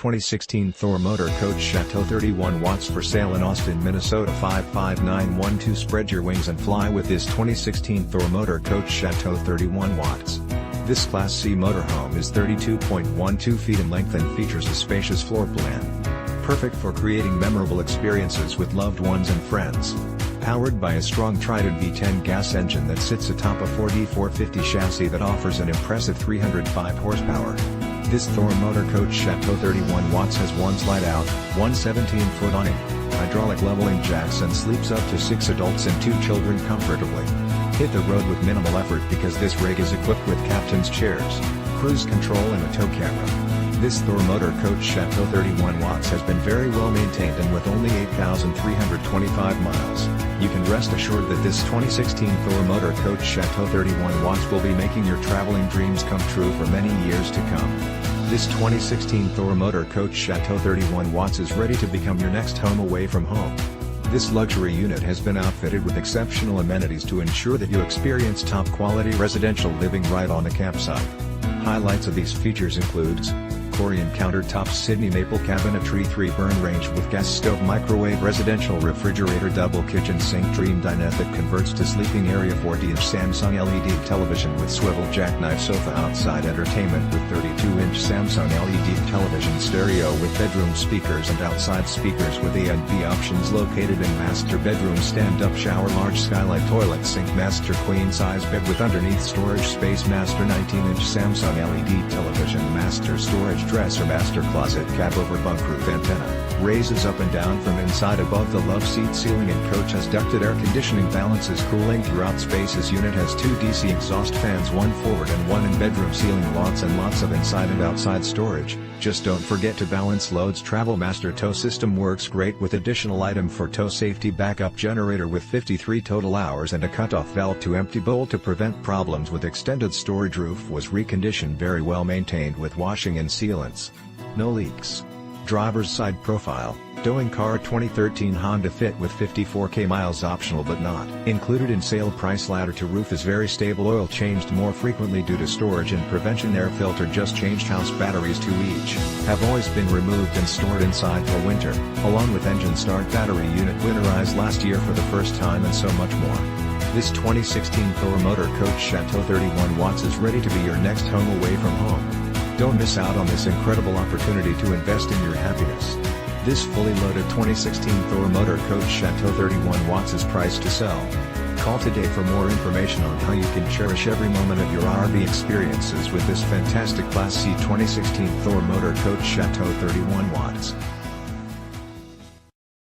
2016 Thor Motor Coach Chateau 31 watts for sale in Austin, Minnesota 55912. Spread your wings and fly with this 2016 Thor Motor Coach Chateau 31 watts. This Class C motorhome is 32.12 feet in length and features a spacious floor plan. Perfect for creating memorable experiences with loved ones and friends. Powered by a strong Triton V-10 gas engine that sits atop a Ford E450 chassis that offers an impressive 305 horsepower. This Thor Motor Coach Chateau 31 watts has one slide-out, one 17-foot awning, hydraulic leveling jacks and sleeps up to 6 adults and 2 children comfortably. Hit the road with minimal effort because this rig is equipped with captain's chairs, cruise control and a tow camera. This Thor Motor Coach Chateau 31 watts has been very well maintained and with only 8,325 miles, you can rest assured that this 2016 Thor Motor Coach Chateau 31 watts will be making your traveling dreams come true for many years to come. This 2016 Thor Motor Coach Chateau 31 watts is ready to become your next home away from home. This luxury unit has been outfitted with exceptional amenities to ensure that you experience top-quality residential living right on the campsite. Highlights of these features includes Corian countertops, Sydney maple cabinetry, 3-burn range with gas stove, microwave, residential refrigerator, double kitchen, SinkDream dinette that converts to sleeping area, 40-inch Samsung LED television with swivel jackknife, sofa outside entertainment with 32-inch Samsung LED television, stereo with bedroom speakers and outside speakers with A and B options, located in master bedroom, stand-up shower, large skylight toilet, SinkMaster, queen-size bed with underneath storage, SpaceMaster, 19-inch Samsung LED television, master storage, DresserMaster, ClosetCab over bunk roof antenna, raises up and down from inside above the love seat ceiling, and coach has ducted air conditioning, balances cooling throughout. SpaceSUnit has 2 DC exhaust fans, one forward and one in bedroom, CeilingLots and lots of inside and outside storage. Just don't forget to balance. LoadsTravel Master tow system works great with additional item for tow, safety backup generator with 53 total hours and a cutoff valve to empty bowl to prevent problems with extended storage. Roof was reconditioned, very well maintained with washing and sealants. No leaks. Driver's side profile, towing car, 2013 Honda Fit with 54k miles, optional but not included in sale price. Ladder to roof is very stable, oil changed more frequently due to storage and prevention. Air filter just changed. House batteries, 2 each, have always been removed and stored inside for winter, along with engine start battery unit winterized last year for the first time, and so much more. This 2016 Thor Motor Coach Chateau 31 watts is ready to be your next home away from home. Don't miss out on this incredible opportunity to invest in your happiness. This fully loaded 2016 Thor Motor Coach Chateau 31 watts is priced to sell. Call today for more information on how you can cherish every moment of your RV experiences with this fantastic Class C 2016 Thor Motor Coach Chateau 31 watts.